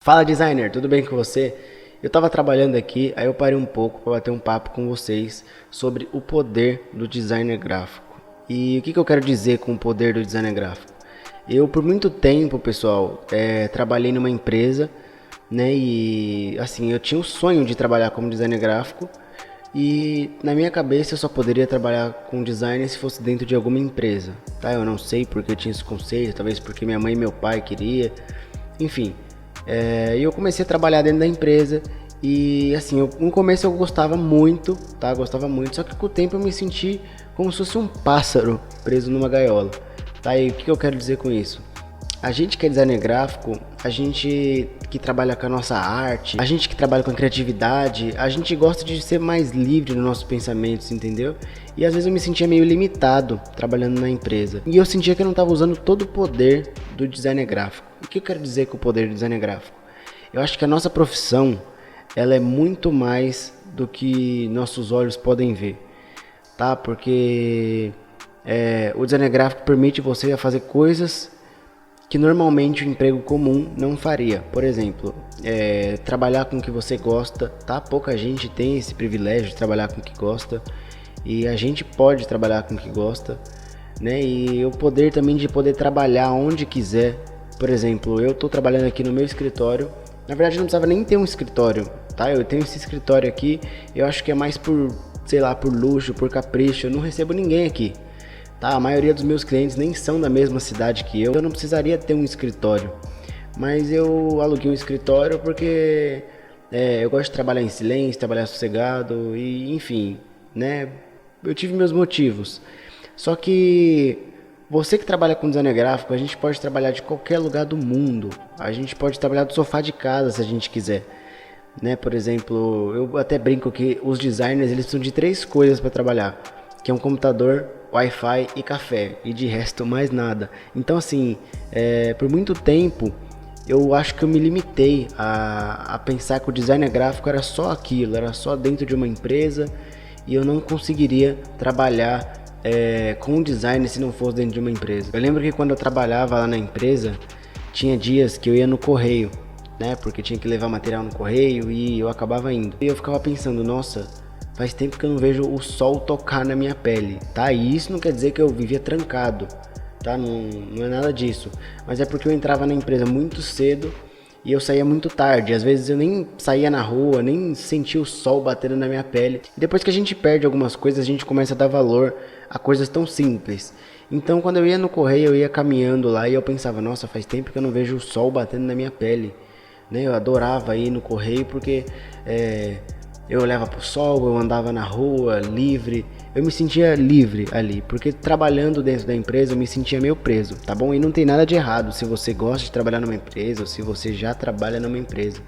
Fala designer, tudo bem com você? Eu estava trabalhando aqui, aí eu parei um pouco para bater um papo com vocês sobre o poder do designer gráfico. E o que eu quero dizer com o poder do designer gráfico? Eu por muito tempo, pessoal, trabalhei numa empresa, né? E assim, eu tinha o sonho de trabalhar como designer gráfico. E na minha cabeça eu só poderia trabalhar com design se fosse dentro de alguma empresa, tá? Eu não sei porque eu tinha esse conceito, talvez porque minha mãe e meu pai queria, enfim. E eu comecei a trabalhar dentro da empresa e assim, no começo eu gostava muito, tá? Gostava muito, só que com o tempo eu me senti como se fosse um pássaro preso numa gaiola, tá? E o que eu quero dizer com isso? A gente que é designer gráfico, a gente que trabalha com a nossa arte, a gente que trabalha com a criatividade, a gente gosta de ser mais livre nos nossos pensamentos, entendeu? E às vezes eu me sentia meio limitado trabalhando na empresa. E eu sentia que eu não estava usando todo o poder do designer gráfico. O que eu quero dizer com o poder do designer gráfico? Eu acho que a nossa profissão, ela é muito mais do que nossos olhos podem ver, tá? Porque o designer gráfico permite você fazer coisas que normalmente o emprego comum não faria. Por exemplo, trabalhar com o que você gosta, tá? Pouca gente tem esse privilégio de trabalhar com o que gosta e a gente pode trabalhar com o que gosta, né? E o poder também de poder trabalhar onde quiser. Por exemplo, eu estou trabalhando aqui no meu escritório. Na verdade, não precisava nem ter um escritório, tá? Eu tenho esse escritório aqui. Eu acho que é mais por, sei lá, por luxo, por capricho. Eu não recebo ninguém aqui. Tá, a maioria dos meus clientes nem são da mesma cidade que eu não precisaria ter um escritório. Mas eu aluguei um escritório porque eu gosto de trabalhar em silêncio, trabalhar sossegado e enfim, né? Eu tive meus motivos. Só que você que trabalha com design gráfico, a gente pode trabalhar de qualquer lugar do mundo. A gente pode trabalhar do sofá de casa se a gente quiser. Né? Por exemplo, eu até brinco que os designers eles precisam de três coisas para trabalhar, que é um computador, Wi-Fi e café, e de resto mais nada. Então assim, por muito tempo eu acho que eu me limitei a pensar que o design gráfico era só aquilo, era só dentro de uma empresa e eu não conseguiria trabalhar com design se não fosse dentro de uma empresa. Eu lembro que quando eu trabalhava lá na empresa, tinha dias que eu ia no correio, né? Porque tinha que levar material no correio e eu acabava indo. E eu ficava pensando, nossa, faz tempo que eu não vejo o sol tocar na minha pele, tá? E isso não quer dizer que eu vivia trancado, tá? Não é nada disso. Mas é porque eu entrava na empresa muito cedo e eu saía muito tarde. Às vezes eu nem saía na rua, nem sentia o sol batendo na minha pele. E depois que a gente perde algumas coisas, a gente começa a dar valor a coisas tão simples. Então quando eu ia no correio, eu ia caminhando lá e eu pensava, nossa, faz tempo que eu não vejo o sol batendo na minha pele, né? Eu adorava ir no correio porque eu olhava pro sol, eu andava na rua livre, eu me sentia livre ali, porque trabalhando dentro da empresa eu me sentia meio preso, tá bom? E não tem nada de errado se você gosta de trabalhar numa empresa ou se você já trabalha numa empresa.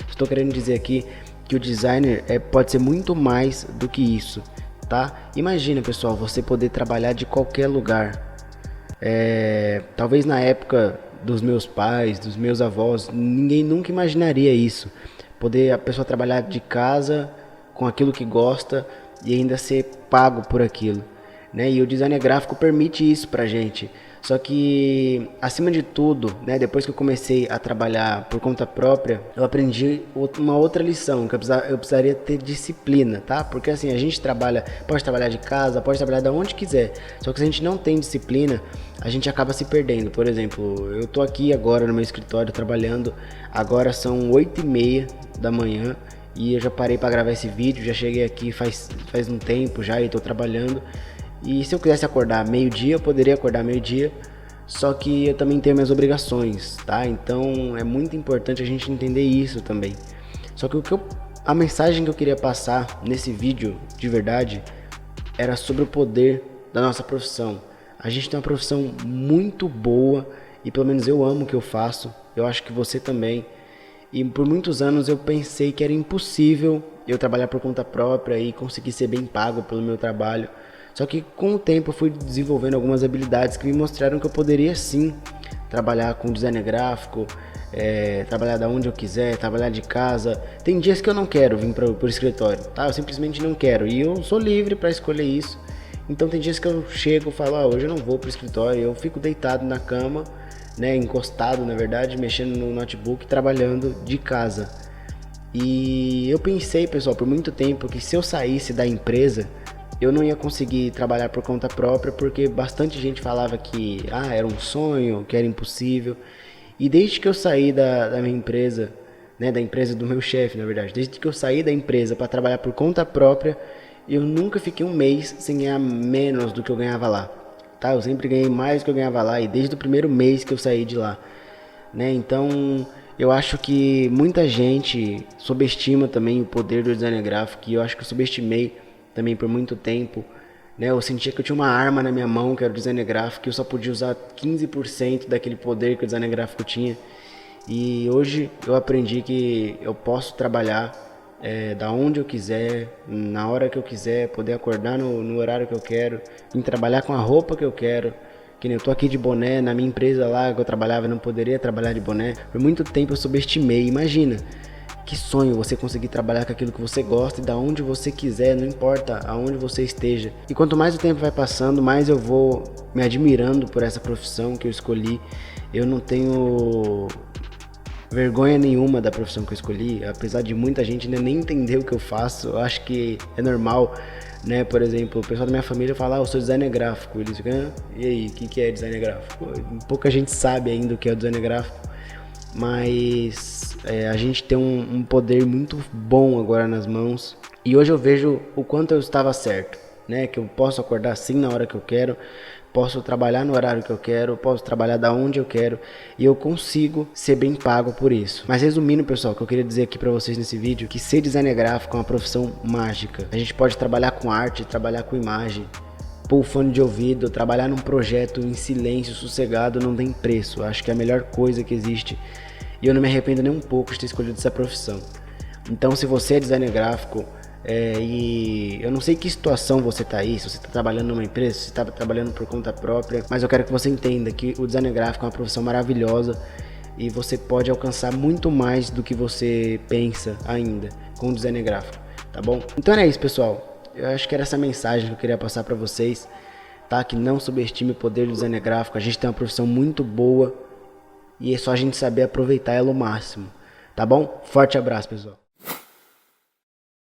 Estou querendo dizer aqui que o designer pode ser muito mais do que isso, tá? Imagina, pessoal, você poder trabalhar de qualquer lugar. Talvez na época dos meus pais, dos meus avós, ninguém nunca imaginaria isso. Poder a pessoa trabalhar de casa com aquilo que gosta e ainda ser pago por aquilo, né? E o design gráfico permite isso pra gente. Só que, acima de tudo, né, depois que eu comecei a trabalhar por conta própria, eu aprendi uma outra lição, que eu precisaria ter disciplina, tá? Porque assim, a gente pode trabalhar de casa, pode trabalhar de onde quiser, só que se a gente não tem disciplina, a gente acaba se perdendo. Por exemplo, eu tô aqui agora no meu escritório trabalhando, agora são 8h30 da manhã, e eu já parei para gravar esse vídeo, já cheguei aqui faz um tempo já e tô trabalhando. E se eu quisesse acordar meio-dia, eu poderia acordar meio-dia, só que eu também tenho minhas obrigações, tá? Então é muito importante a gente entender isso também. Só que a mensagem que eu queria passar nesse vídeo, de verdade, era sobre o poder da nossa profissão. A gente tem uma profissão muito boa e pelo menos eu amo o que eu faço, eu acho que você também. E por muitos anos eu pensei que era impossível eu trabalhar por conta própria e conseguir ser bem pago pelo meu trabalho. Só que com o tempo eu fui desenvolvendo algumas habilidades que me mostraram que eu poderia sim trabalhar com design gráfico, trabalhar da onde eu quiser, trabalhar de casa. Tem dias que eu não quero vir para o escritório, tá? Eu simplesmente não quero e eu sou livre para escolher isso. Então tem dias que eu chego e falo, hoje eu não vou para o escritório, eu fico deitado na cama né, encostado, na verdade, mexendo no notebook, trabalhando de casa. E eu pensei, pessoal, por muito tempo que se eu saísse da empresa, eu não ia conseguir trabalhar por conta própria, porque bastante gente falava que era um sonho, que era impossível. E desde que eu saí da minha empresa, né, da empresa do meu chefe, na verdade, desde que eu saí da empresa para trabalhar por conta própria, eu nunca fiquei um mês sem ganhar menos do que eu ganhava lá. Tá? Eu sempre ganhei mais do que eu ganhava lá, e desde o primeiro mês que eu saí de lá, né? Então, eu acho que muita gente subestima também o poder do design gráfico, e eu acho que eu subestimei também por muito tempo, né? Eu sentia que eu tinha uma arma na minha mão, que era o design gráfico, e eu só podia usar 15% daquele poder que o design gráfico tinha. E hoje eu aprendi que eu posso trabalhar da onde eu quiser, na hora que eu quiser, poder acordar no horário que eu quero, em trabalhar com a roupa que eu quero. Que nem eu tô aqui de boné, na minha empresa lá que eu trabalhava, eu não poderia trabalhar de boné. Por muito tempo eu subestimei. Imagina, que sonho você conseguir trabalhar com aquilo que você gosta e da onde você quiser, não importa aonde você esteja. E quanto mais o tempo vai passando, mais eu vou me admirando por essa profissão que eu escolhi. Eu não tenho vergonha nenhuma da profissão que eu escolhi, apesar de muita gente ainda nem entender o que eu faço. Eu acho que é normal, né? Por exemplo, o pessoal da minha família fala, eu sou designer gráfico. Eles ficam, e aí, o que é designer gráfico? Pouca gente sabe ainda o que é o designer gráfico, mas a gente tem um poder muito bom agora nas mãos. E hoje eu vejo o quanto eu estava certo, né? Que eu posso acordar assim na hora que eu quero, posso trabalhar no horário que eu quero, posso trabalhar da onde eu quero, e eu consigo ser bem pago por isso. Mas resumindo, pessoal, o que eu queria dizer aqui pra vocês nesse vídeo, que ser designer gráfico é uma profissão mágica. A gente pode trabalhar com arte, trabalhar com imagem, pôr o fone de ouvido, trabalhar num projeto em silêncio, sossegado, não tem preço. Eu acho que é a melhor coisa que existe, e eu não me arrependo nem um pouco de ter escolhido essa profissão. Então, se você é designer gráfico, e eu não sei que situação você está aí, se você está trabalhando numa empresa, se você está trabalhando por conta própria, mas eu quero que você entenda que o designer gráfico é uma profissão maravilhosa e você pode alcançar muito mais do que você pensa ainda com o designer gráfico, tá bom? Então é isso, pessoal. Eu acho que era essa mensagem que eu queria passar para vocês, tá? Que não subestime o poder do designer gráfico. A gente tem uma profissão muito boa e é só a gente saber aproveitar ela ao máximo, tá bom? Forte abraço, pessoal.